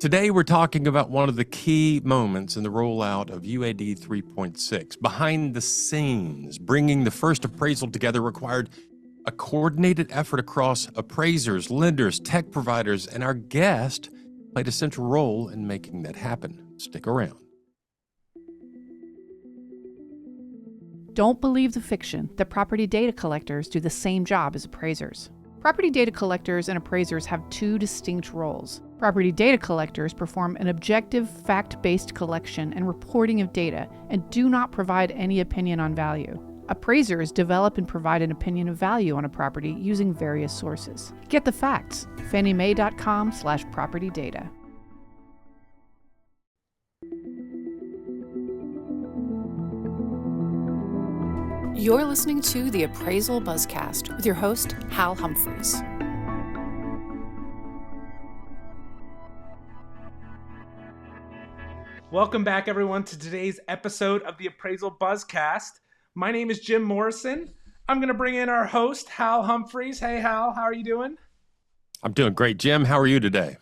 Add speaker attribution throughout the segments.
Speaker 1: Today, we're talking about one of the key moments in the rollout of UAD 3.6. Behind the scenes, bringing the first appraisal together required a coordinated effort across appraisers, lenders, tech providers, and our guest played a central role in making that happen. Stick around.
Speaker 2: Don't believe the fiction that property data collectors do the same job as appraisers. Property data collectors and appraisers have two distinct roles. Property data collectors perform an objective, fact-based collection and reporting of data and do not provide any opinion on value. Appraisers develop and provide an opinion of value on a property using various sources. Get the facts. fanniemae.com/propertydata. You're listening to the Appraisal Buzzcast with your host, Hal Humphreys.
Speaker 3: Welcome back, everyone, to today's episode of the Appraisal Buzzcast. My name is Jim Morrison. I'm going to bring in our host, Hal Humphreys. Hey, Hal, how are you doing?
Speaker 1: I'm doing great. Jim, how are you today?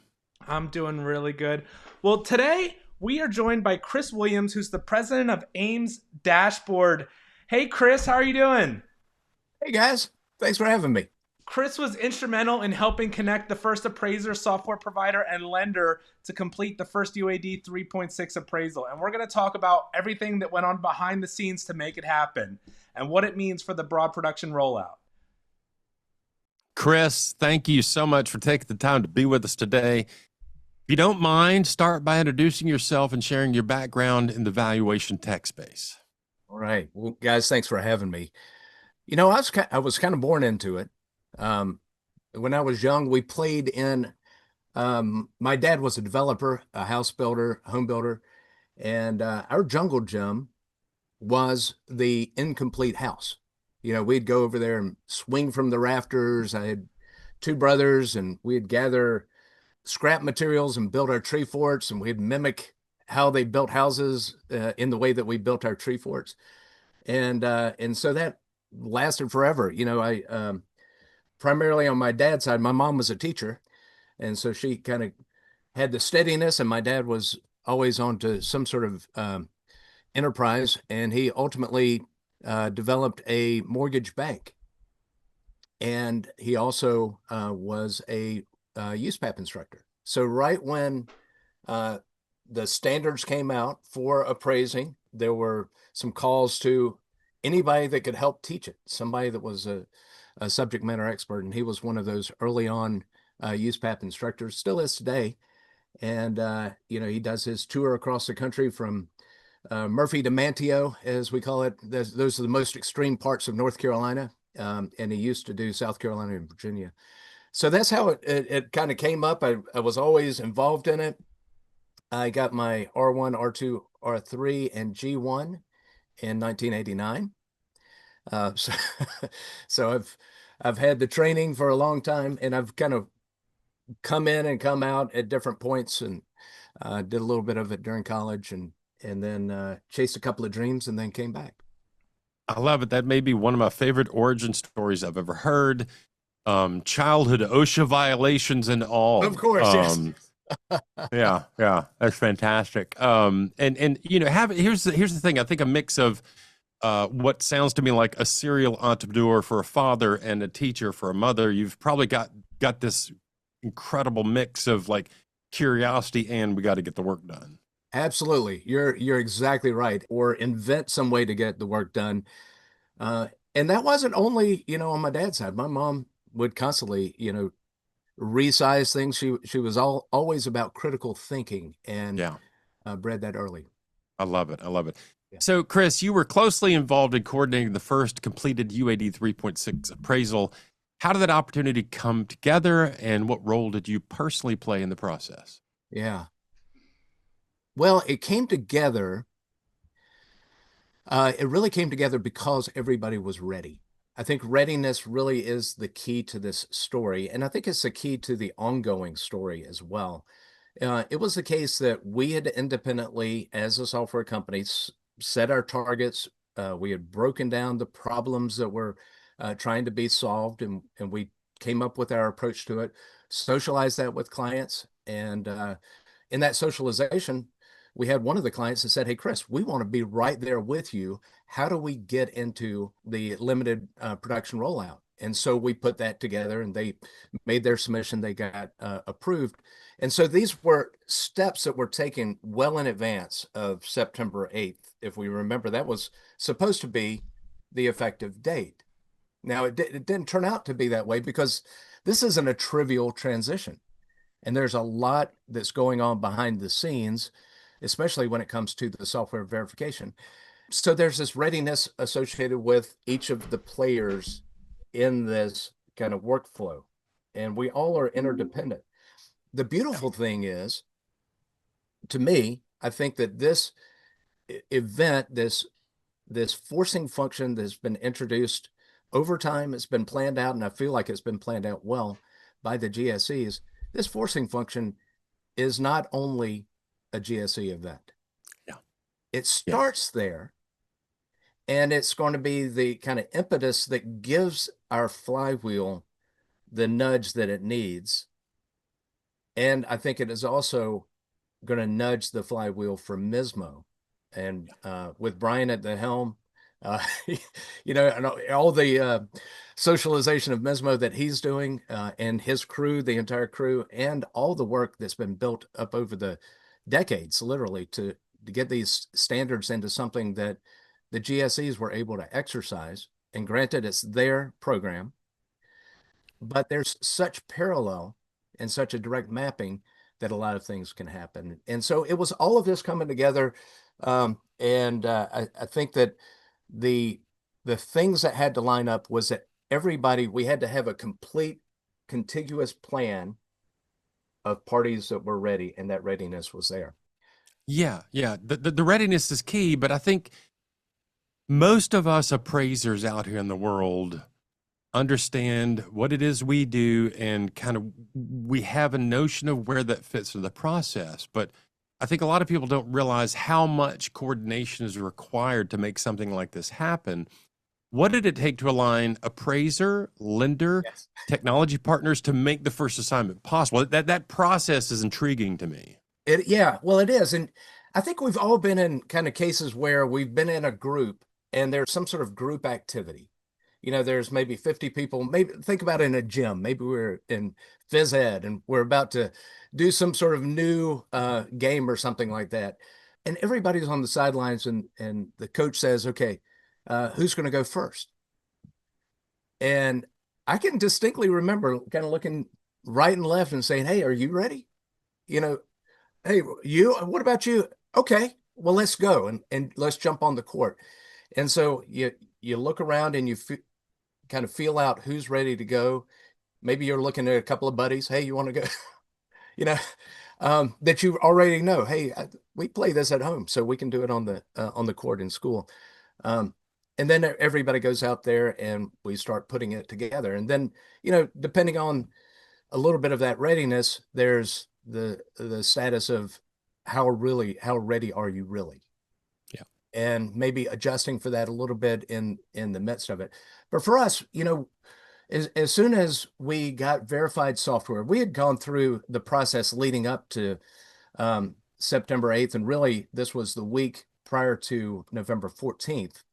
Speaker 3: I'm doing really good. Well, today we are joined by Chris Williams, who's the president of AIMSdashboard. Hey, Chris, how are you doing?
Speaker 4: Hey, guys. Thanks for having me.
Speaker 3: Chris was instrumental in helping connect the first appraiser, software provider, and lender to complete the first UAD 3.6 appraisal. And we're going to talk about everything that went on behind the scenes to make it happen and what it means for the broad production rollout.
Speaker 1: Chris, thank you so much for taking the time to be with us today. If you don't mind, start by introducing yourself and sharing your background in the valuation tech space.
Speaker 4: All right. Well, guys, thanks for having me. You know, I was kind of born into it. When I was young, we played in, my dad was a developer, a house builder, home builder, and our jungle gym was the incomplete house. You know, we'd go over there and swing from the rafters. I had two brothers, and we'd gather scrap materials and build our tree forts, and we'd mimic how they built houses in the way that we built our tree forts. And so that lasted forever. You know, I primarily on my dad's side, my mom was a teacher. And so she kind of had the steadiness, and my dad was always on to some sort of enterprise. And he ultimately developed a mortgage bank. And he also was a USPAP instructor. So right when the standards came out for appraising, there were some calls to anybody that could help teach it, somebody that was a subject matter expert. And he was one of those early on USPAP instructors, still is today. And, you know, he does his tour across the country from Murphy to Manteo, as we call it. Those are the most extreme parts of North Carolina. And he used to do South Carolina and Virginia. So that's how it kind of came up. I was always involved in it. I got my R1, R2, R3, and G1 in 1989. So I've had the training for a long time, and I've kind of come in and come out at different points, and did a little bit of it during college, and then chased a couple of dreams, and then came back.
Speaker 1: I love it. That may be one of my favorite origin stories I've ever heard. Childhood OSHA violations and all.
Speaker 4: Of course, yes.
Speaker 1: Yeah, that's fantastic. And you know, here's the thing. I think a mix of what sounds to me like a serial entrepreneur for a father and a teacher for a mother. You've probably got this incredible mix of like curiosity and we got to get the work done.
Speaker 4: Absolutely, you're exactly right. Or invent some way to get the work done. And that wasn't only, you know, on my dad's side. My mom would constantly, you know, resize things. She was always about critical thinking, and bred that early.
Speaker 1: I love it.
Speaker 4: Yeah.
Speaker 1: So, Chris, you were closely involved in coordinating the first completed UAD 3.6 appraisal. How did that opportunity come together, and what role did you personally play in the process?
Speaker 4: Yeah. Well, it came together. It really came together because everybody was ready. I think readiness really is the key to this story, and I think it's the key to the ongoing story as well. It was the case that we had independently, as a software company, set our targets. We had broken down the problems that were trying to be solved, and we came up with our approach to it, socialized that with clients, and in that socialization, we had one of the clients that said, "Hey, Chris, we want to be right there with you. How do we get into the limited production rollout?" And so we put that together, and they made their submission. They got approved. And so these were steps that were taken well in advance of September 8th. If we remember, that was supposed to be the effective date. Now, it didn't turn out to be that way because this isn't a trivial transition. And there's a lot that's going on behind the scenes, especially when it comes to the software verification. So there's this readiness associated with each of the players in this kind of workflow, and we all are interdependent. The beautiful thing is, to me, I think that this event, this forcing function that's been introduced over time, it's been planned out, and I feel like it's been planned out well by the GSEs. This forcing function is not only a GSE event.
Speaker 1: Yeah.
Speaker 4: It starts there, and it's going to be the kind of impetus that gives our flywheel the nudge that it needs. And I think it is also going to nudge the flywheel for MISMO. And with Brian at the helm, you know, and all the socialization of MISMO that he's doing, and his crew, the entire crew, and all the work that's been built up over the decades, literally, to get these standards into something that the GSEs were able to exercise. And granted, it's their program, but there's such parallel and such a direct mapping that a lot of things can happen. And so it was all of this coming together. I think that the things that had to line up was that we had to have a complete contiguous plan of parties that were ready, and that readiness was there.
Speaker 1: Yeah. The readiness is key, but I think most of us appraisers out here in the world understand what it is we do, and kind of we have a notion of where that fits in the process. But I think a lot of people don't realize how much coordination is required to make something like this happen. What did it take to align appraiser, lender,
Speaker 4: Yes.
Speaker 1: technology partners to make the first assignment possible? That process is intriguing to me.
Speaker 4: Well, it is. And I think we've all been in kind of cases where we've been in a group and there's some sort of group activity. You know, there's maybe 50 people. Maybe think about it in a gym. Maybe we're in phys ed and we're about to do some sort of new game or something like that. And everybody's on the sidelines, and the coach says, "Okay, who's going to go first?" And I can distinctly remember kind of looking right and left and saying, "Hey, are you ready? You know, hey, what about you? Okay, well, let's go and let's jump on the court." And so you look around and you kind of feel out who's ready to go. Maybe you're looking at a couple of buddies. "Hey, you want to go?" you know, that you already know. "Hey, we play this at home, so we can do it on the court in school." And then everybody goes out there and we start putting it together. And then, you know, depending on a little bit of that readiness, there's the status of how ready are you really?
Speaker 1: Yeah.
Speaker 4: And maybe adjusting for that a little bit in the midst of it. But for us, you know, as soon as we got verified software, we had gone through the process leading up to September 8th. And really, this was the week prior to November 14th.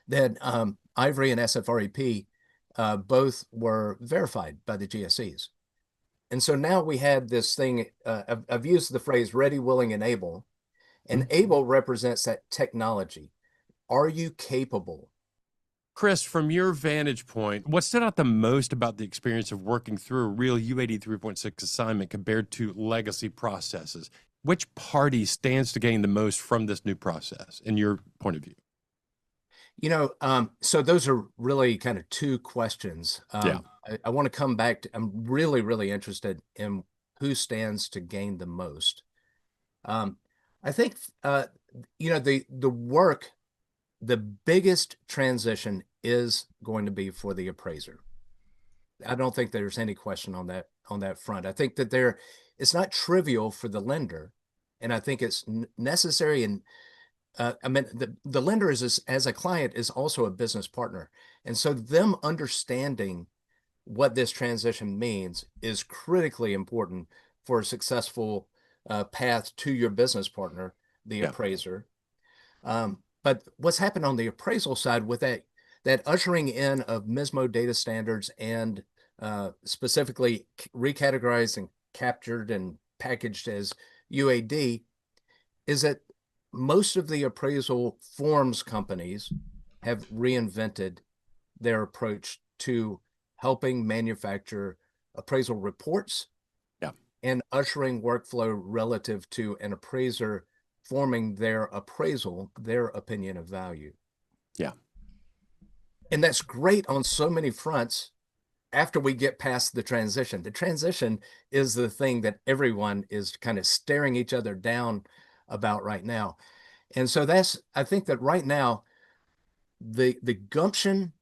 Speaker 4: That Ivory and SFREP both were verified by the GSEs. And so now we had this thing, I've used the phrase ready, willing, and able. And able represents that technology. Are you capable?
Speaker 1: Chris, from your vantage point, what stood out the most about the experience of working through a real UAD 3.6 assignment compared to legacy processes? Which party stands to gain the most from this new process, in your point of view?
Speaker 4: You know, so those are really kind of two questions. I want to come back to, I'm really, really interested in who stands to gain the most. I think, you know, the work, the biggest transition is going to be for the appraiser. I don't think there's any question on that front. I think that it's not trivial for the lender, and I think it's necessary. And I mean, the lender as a client is also a business partner. And so them understanding what this transition means is critically important for a successful path to your business partner, the
Speaker 1: Yeah.
Speaker 4: appraiser. But what's happened on the appraisal side with that ushering in of MISMO data standards and specifically recategorized and captured and packaged as UAD is that most of the appraisal forms companies have reinvented their approach to helping manufacture appraisal reports
Speaker 1: Yeah.
Speaker 4: and ushering workflow relative to an appraiser forming their appraisal, their opinion of value.
Speaker 1: Yeah.
Speaker 4: And that's great on so many fronts after we get past the transition. The transition is the thing that everyone is kind of staring each other down about right now. And so I think that right now, the gumption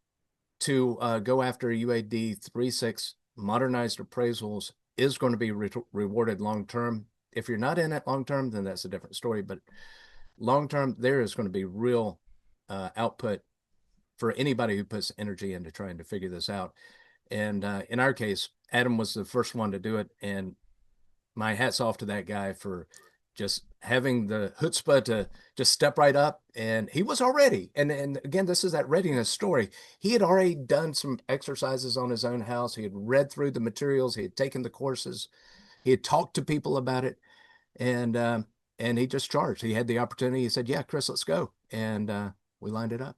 Speaker 4: to go after UAD 3.6 modernized appraisals is going to be rewarded long term. If you're not in it long term, then that's a different story. But long term, there is going to be real output for anybody who puts energy into trying to figure this out. And in our case, Adam was the first one to do it. And my hat's off to that guy for just having the chutzpah to just step right up. And he was already, and again, this is that readiness story. He had already done some exercises on his own house. He had read through the materials. He had taken the courses. He had talked to people about it. And he just charged. He had the opportunity. He said, yeah, Chris, let's go. And we lined it up.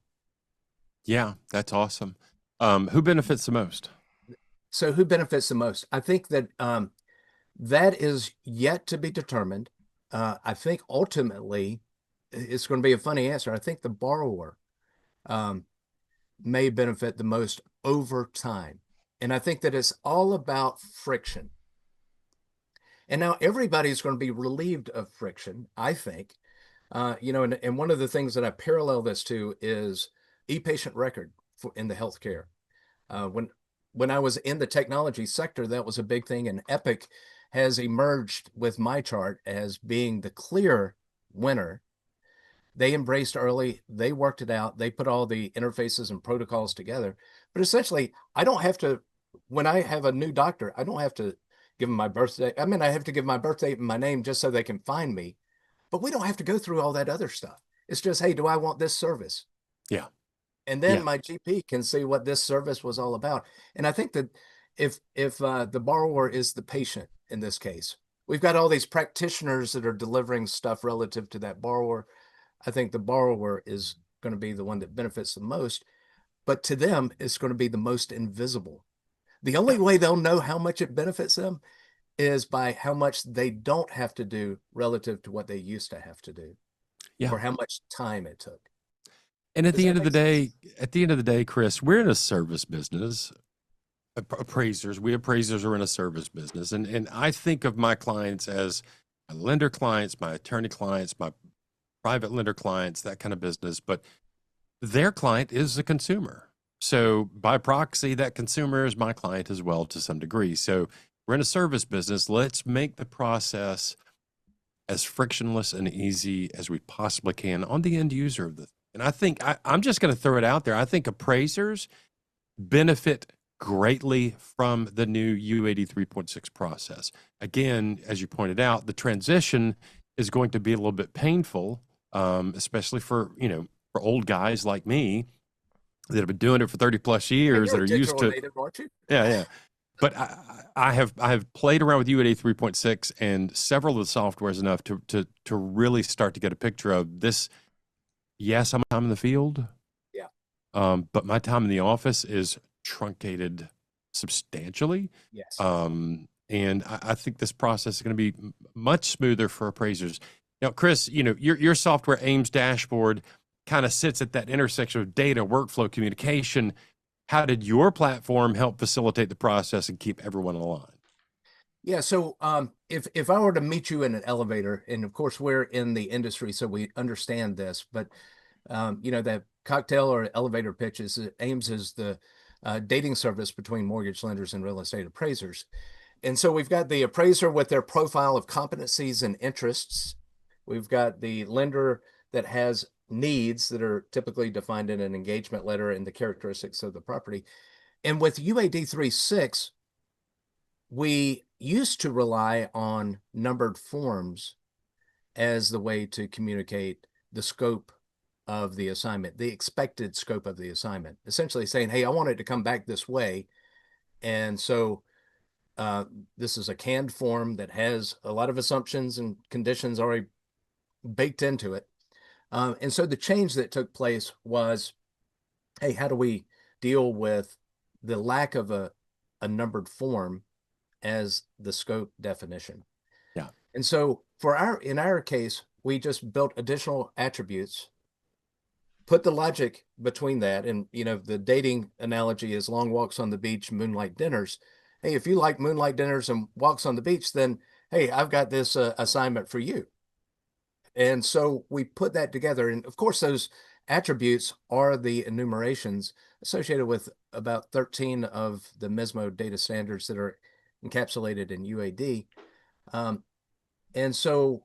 Speaker 1: Yeah, that's awesome. Who benefits the most?
Speaker 4: So who benefits the most? I think that that is yet to be determined. I think ultimately it's going to be a funny answer. I think the borrower may benefit the most over time. And I think that it's all about friction. And now everybody's going to be relieved of friction, I think. And one of the things that I parallel this to is e-patient record in the healthcare. When I was in the technology sector, that was a big thing. And Epic has emerged with my chart as being the clear winner. They embraced early. They worked it out. They put all the interfaces and protocols together. But essentially, I don't have to, when I have a new doctor, I don't have to give them my birthday. I mean, I have to give my birthday and my name just so they can find me. But we don't have to go through all that other stuff. It's just, hey, do I want this service?
Speaker 1: Yeah.
Speaker 4: And then
Speaker 1: Yeah.
Speaker 4: my GP can see what this service was all about. And I think that if the borrower is the patient in this case, we've got all these practitioners that are delivering stuff relative to that borrower. I think the borrower is going to be the one that benefits the most, but to them, it's going to be the most invisible. The only way they'll know how much it benefits them is by how much they don't have to do relative to what they used to have to do,
Speaker 1: Yeah.
Speaker 4: or how much time it took.
Speaker 1: And at
Speaker 4: Does
Speaker 1: the
Speaker 4: that
Speaker 1: end of the
Speaker 4: make
Speaker 1: day, Chris, we're in a service business. Appraisers, we appraisers are in a service business. And I think of my clients as my lender clients, my attorney clients, my private lender clients, that kind of business. But their client is the consumer. So by proxy, that consumer is my client as well to some degree. So we're in a service business. Let's make the process as frictionless and easy as we possibly can on the end user of the. And I think I'm just going to throw it out there. I think appraisers benefit greatly from the new UAD 3.6 process. Again, as you pointed out, the transition is going to be a little bit painful, especially for old guys like me that have been doing it for 30 plus years that are used to.
Speaker 4: Native, aren't you?
Speaker 1: Yeah. But I have played around with UAD 3.6 and several of the softwares enough to really start to get a picture of this. Yes, I'm in the field.
Speaker 4: Yeah.
Speaker 1: But my time in the office is truncated substantially.
Speaker 4: Yes.
Speaker 1: And I think this process is going to be much smoother for appraisers. Now, Chris, your software AIMSdashboard kind of sits at that intersection of data, workflow, communication. How did your platform help facilitate the process and keep everyone aligned?
Speaker 4: Yeah. So if I were to meet you in an elevator, and of course we're in the industry, so we understand this, but that cocktail or elevator pitch is AIMS is the dating service between mortgage lenders and real estate appraisers. And so we've got the appraiser with their profile of competencies and interests. We've got the lender that has needs that are typically defined in an engagement letter and the characteristics of the property. And with UAD 3.6, we used to rely on numbered forms as the way to communicate the scope of the assignment, the expected scope of the assignment, essentially saying, hey, I want it to come back this way. And so this is a canned form that has a lot of assumptions and conditions already baked into it. And so the change that took place was, hey, how do we deal with the lack of a numbered form as the scope definition?
Speaker 1: Yeah.
Speaker 4: And so in our case, we just built additional attributes, put the logic between that. And, the dating analogy is long walks on the beach, moonlight dinners. Hey, if you like moonlight dinners and walks on the beach, then, hey, I've got this assignment for you. And so we put that together. And of course, those attributes are the enumerations associated with about 13 of the MISMO data standards that are encapsulated in UAD. And so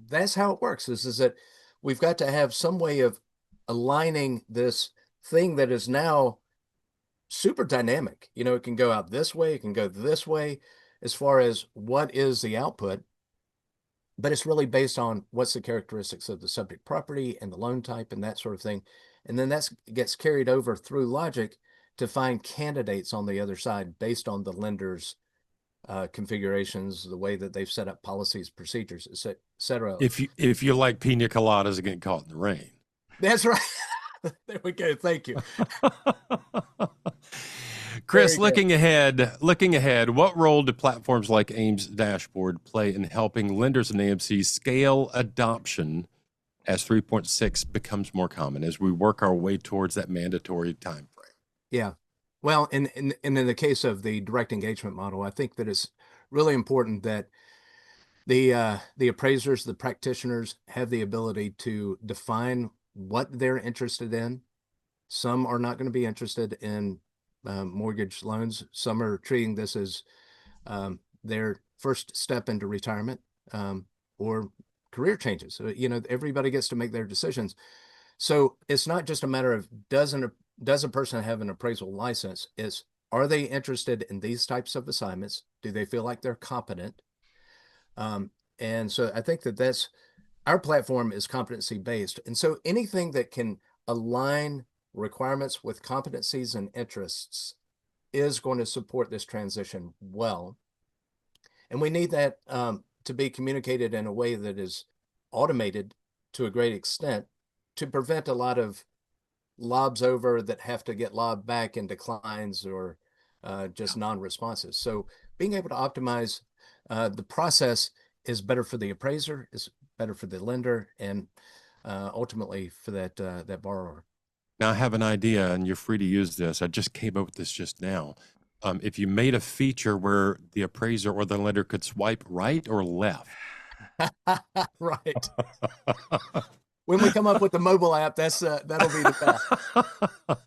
Speaker 4: that's how it works, is that we've got to have some way of aligning this thing that is now super dynamic. It can go out this way, it can go this way as far as what is the output, but it's really based on what's the characteristics of the subject property and the loan type and that sort of thing. And then that gets carried over through logic to find candidates on the other side based on the lender's configurations, the way that they've set up policies, procedures, et cetera.
Speaker 1: If you like pina coladas and get caught in the rain.
Speaker 4: That's right. There we go. Thank you.
Speaker 1: Chris, looking ahead, what role do platforms like AIMSdashboard play in helping lenders and AMCs scale adoption as 3.6 becomes more common as we work our way towards that mandatory time frame?
Speaker 4: Yeah. Well, and in the case of the direct engagement model, I think that it's really important that the appraisers, the practitioners have the ability to define what they're interested in. Some are not going to be interested in mortgage loans. Some are treating this as their first step into retirement or career changes. So, everybody gets to make their decisions. So it's not just a matter of does a person have an appraisal license? It's, are they interested in these types of assignments? Do they feel like they're competent? And so I think that's our platform is competency based. And so anything that can align requirements with competencies and interests is going to support this transition well. And we need that to be communicated in a way that is automated to a great extent to prevent a lot of lobs over that have to get lobbed back in declines or just non-responses. So being able to optimize the process is better for the appraiser, is better for the lender, and ultimately for that borrower.
Speaker 1: Now I have an idea, and you're free to use this. I just came up with this just now. If you made a feature where the appraiser or the lender could swipe right or left.
Speaker 4: Right. When we come up with the mobile app, that'll be the best.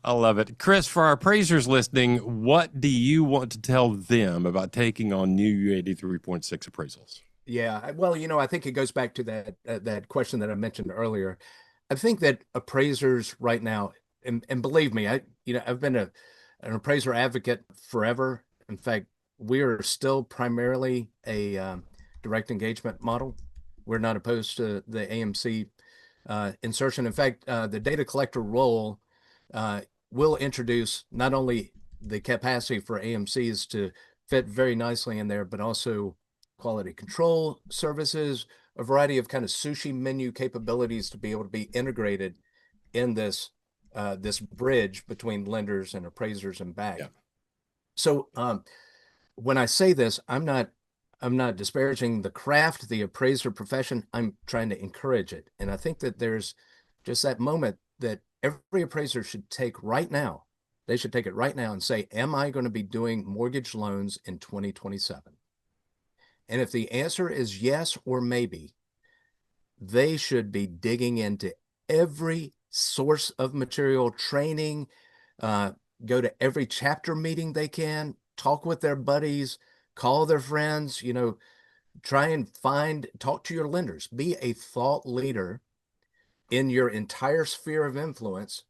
Speaker 1: I love it. Chris, for our appraisers listening, what do you want to tell them about taking on new UAD 3.6 appraisals?
Speaker 4: Yeah, well, I think it goes back to that question that I mentioned earlier. I think that appraisers right now, and believe me, I've been an appraiser advocate forever. In fact, we are still primarily a direct engagement model. We're not opposed to the AMC insertion. In fact, the data collector role will introduce not only the capacity for AMCs to fit very nicely in there, but also quality control services, a variety of kind of sushi menu capabilities to be able to be integrated in this bridge between lenders and appraisers and back. Yeah. So when I say this, I'm not disparaging the craft, the appraiser profession. I'm trying to encourage it. And I think that there's just that moment that every appraiser should take right now. They should take it right now and say, am I going to be doing mortgage loans in 2027? And if the answer is yes or maybe, they should be digging into every source of material, training, go to every chapter meeting they can, talk with their buddies, call their friends, try and talk to your lenders, be a thought leader in your entire sphere of influence.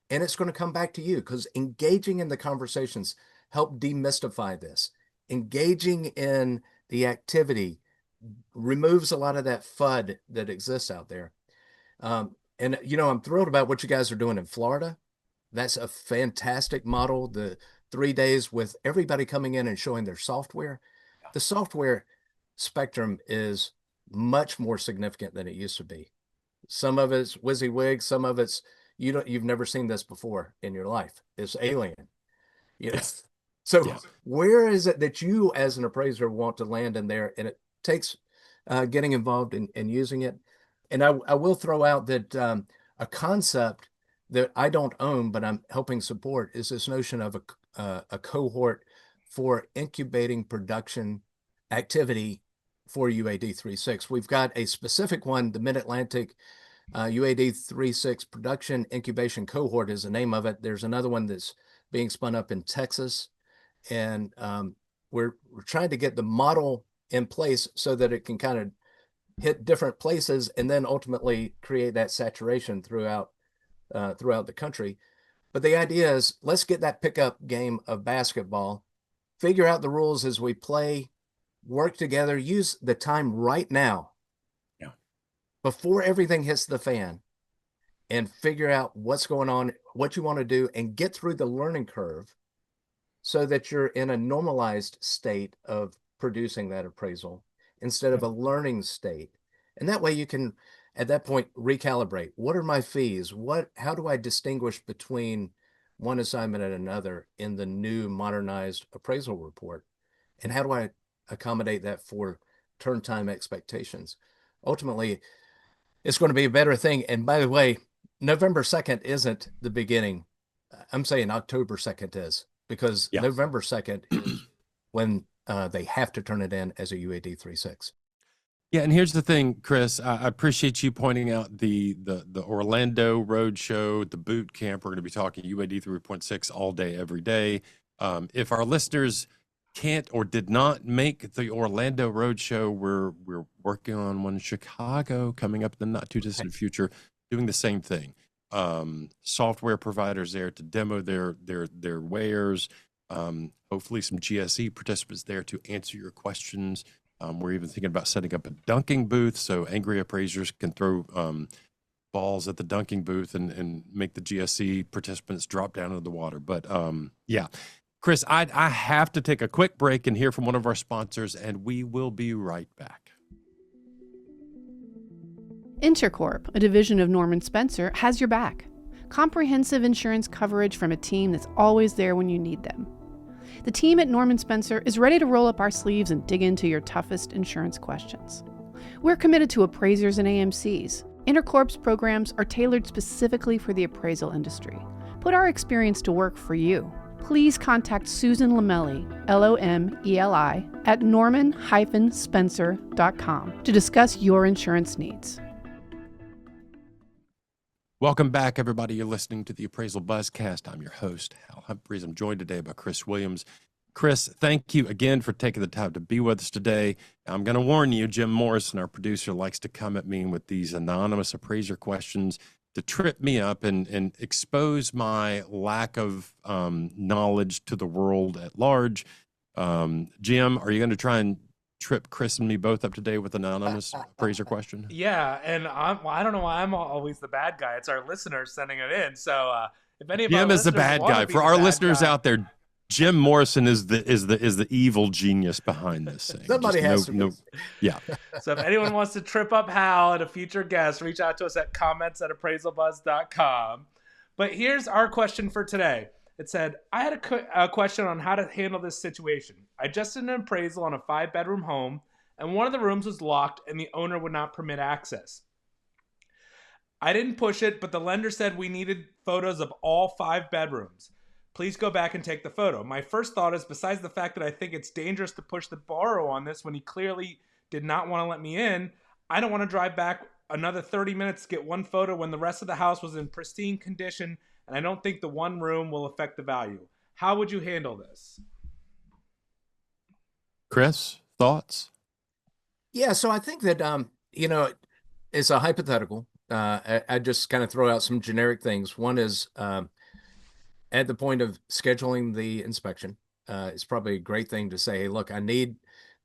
Speaker 4: And it's going to come back to you because engaging in the conversations help demystify this. engaging in the activity removes a lot of that FUD that exists out there. And I'm thrilled about what you guys are doing in Florida. That's a fantastic model. The 3 days with everybody coming in and showing their software. The software spectrum is much more significant than it used to be. Some of it's WYSIWYG, some of it's you've never seen this before in your life. It's alien. Yes. So where is it that you as an appraiser want to land in there? And it takes getting involved in using it. And I will throw out that a concept that I don't own, but I'm helping support is this notion of a cohort for incubating production activity for UAD 3.6. We've got a specific one, the Mid-Atlantic UAD 3.6 Production Incubation Cohort is the name of it. There's another one that's being spun up in Texas. And we're trying to get the model in place so that it can kind of hit different places and then ultimately create that saturation throughout the country. But the idea is, let's get that pickup game of basketball, figure out the rules as we play, work together, use the time right now before everything hits the fan, and figure out what's going on, what you want to do, and get through the learning curve so that you're in a normalized state of producing that appraisal instead of a learning state. And that way you can, at that point, recalibrate. What are my fees? How do I distinguish between one assignment and another in the new modernized appraisal report? And how do I accommodate that for turn time expectations? Ultimately, it's going to be a better thing. And by the way, November 2nd isn't the beginning. I'm saying October 2nd is, because November 2nd is when they have to turn it in as a UAD 3.6.
Speaker 1: Yeah, and here's the thing, Chris. I appreciate you pointing out the Orlando Road Show, the boot camp. We're going to be talking UAD 3.6 all day, every day. If our listeners can't or did not make the Orlando Road Show, we're working on one in Chicago coming up in the not too distant future, doing the same thing. Software providers there to demo their wares. Hopefully some GSE participants there to answer your questions. We're even thinking about setting up a dunking booth so angry appraisers can throw balls at the dunking booth and make the GSE participants drop down into the water. But yeah, Chris, I have to take a quick break and hear from one of our sponsors, and we will be right back.
Speaker 2: Intercorp, a division of Norman Spencer, has your back. Comprehensive insurance coverage from a team that's always there when you need them. The team at Norman Spencer is ready to roll up our sleeves and dig into your toughest insurance questions. We're committed to appraisers and AMCs. Intercorp's programs are tailored specifically for the appraisal industry. Put our experience to work for you. Please contact Susan Lomelli, Lomeli, at norman-spencer.com to discuss your insurance needs.
Speaker 1: Welcome back, everybody. You're listening to the Appraisal Buzzcast. I'm your host, Hal Humphreys. I'm joined today by Chris Williams. Chris, thank you again for taking the time to be with us today. I'm going to warn you, Jim Morrison, our producer, likes to come at me with these anonymous appraiser questions to trip me up and expose my lack of knowledge to the world at large. Jim, are you going to try and trip Chris and me both up today with an anonymous appraiser question?
Speaker 3: Yeah, and I don't know why I'm always the bad guy. It's our listeners sending it in. So if any of
Speaker 1: Jim
Speaker 3: our
Speaker 1: is the bad guy. For our listeners out there, Jim Morrison is the evil genius behind this thing.
Speaker 4: Somebody has to be.
Speaker 1: Yeah.
Speaker 3: So if anyone wants to trip up Hal and a future guest, reach out to us at comments@appraisalbuzz.com. But here's our question for today. It said, I had a question on how to handle this situation. I just did an appraisal on a 5-bedroom home, and one of the rooms was locked and the owner would not permit access. I didn't push it, but the lender said we needed photos of all 5 bedrooms. Please go back and take the photo. My first thought is, besides the fact that I think it's dangerous to push the borrower on this when he clearly did not want to let me in, I don't want to drive back another 30 minutes to get one photo when the rest of the house was in pristine condition, and I don't think the one room will affect the value. How would you handle this?
Speaker 1: Chris, thoughts?
Speaker 4: Yeah, so I think that, it's a hypothetical. I just kind of throw out some generic things. One is at the point of scheduling the inspection, it's probably a great thing to say, hey, look, I need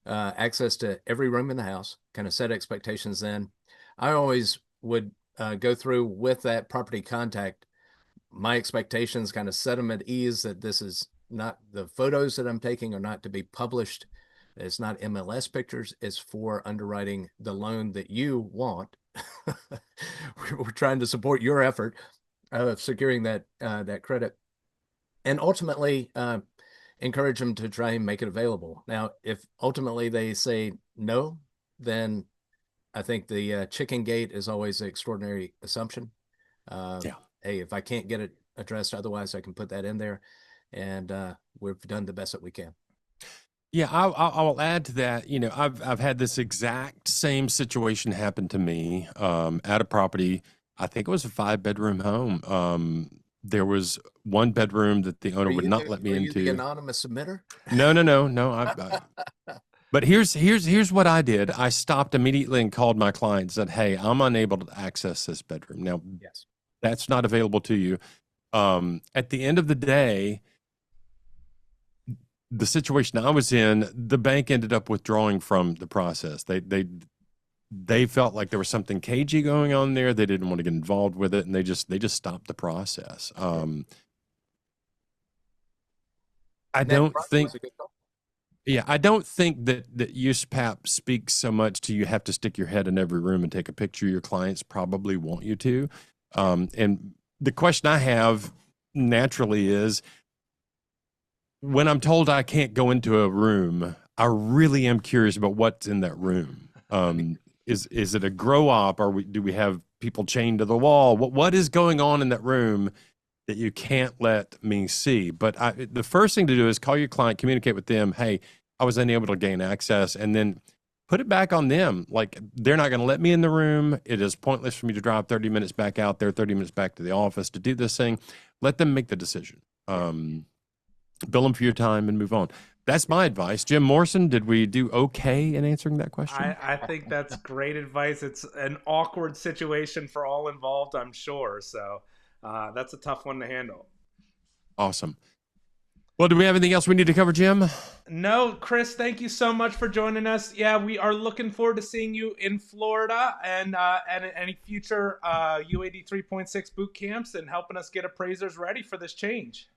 Speaker 4: access to every room in the house, kind of set expectations then. I always would go through with that property contact, my expectations, kind of set them at ease that this is not, the photos that I'm taking are not to be published. It's not MLS pictures. It's for underwriting the loan that you want. We're trying to support your effort of securing that credit, and ultimately encourage them to try and make it available. Now, if ultimately they say no, then I think the chicken gate is always an extraordinary assumption.
Speaker 1: Yeah.
Speaker 4: Hey, if I can't get it addressed otherwise, I can put that in there, and we've done the best that we can.
Speaker 1: Yeah, I'll add to that. You know, I've had this exact same situation happen to me at a property. I think it was a 5-bedroom home. There was one bedroom that the owner would not let me into.
Speaker 4: Are you the anonymous submitter?
Speaker 1: No. But here's what I did. I stopped immediately and called my client and said, "Hey, I'm unable to access this bedroom. Now,
Speaker 4: Yes,
Speaker 1: that's not available to you." At the end of the day, the situation I was in, the bank ended up withdrawing from the process. They felt like there was something cagey going on there. They didn't want to get involved with it, and they just stopped the process. I don't think that USPAP speaks so much to you have to stick your head in every room and take a picture. Your clients probably want you to. And the question I have naturally is, when I'm told I can't go into a room, I really am curious about what's in that room. Is it a grow op, or do we have people chained to the wall? What is going on in that room that you can't let me see? But the first thing to do is call your client, communicate with them. Hey, I was unable to gain access, and then put it back on them. Like, they're not going to let me in the room. It is pointless for me to drive 30 minutes back out there, 30 minutes back to the office to do this thing. Let them make the decision. Bill them for your time and move on. That's my advice. Jim Morrison, did we do okay in answering that question?
Speaker 3: I think that's great advice. It's an awkward situation for all involved, I'm sure. So that's a tough one to handle.
Speaker 1: Awesome. Well, do we have anything else we need to cover, Jim?
Speaker 3: No, Chris, thank you so much for joining us. Yeah, we are looking forward to seeing you in Florida and any future UAD 3.6 boot camps and helping us get appraisers ready for this change.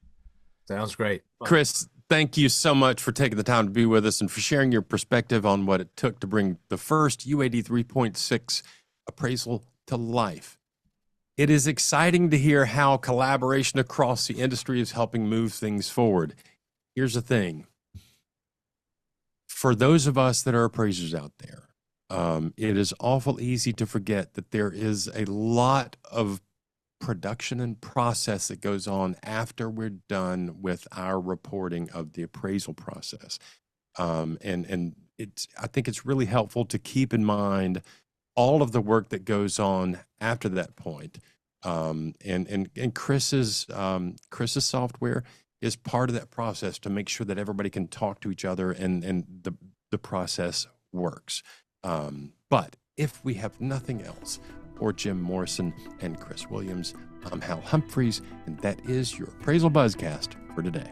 Speaker 4: Sounds great.
Speaker 1: Chris, thank you so much for taking the time to be with us and for sharing your perspective on what it took to bring the first UAD 3.6 appraisal to life. It is exciting to hear how collaboration across the industry is helping move things forward. Here's the thing. For those of us that are appraisers out there, it is awful easy to forget that there is a lot of production and process that goes on after we're done with our reporting of the appraisal process. And I think it's really helpful to keep in mind all of the work that goes on after that point. And Chris's software is part of that process to make sure that everybody can talk to each other and the process works. But if we have nothing else, for Jim Morrison and Chris Williams, I'm Hal Humphreys, and that is your Appraisal Buzzcast for today.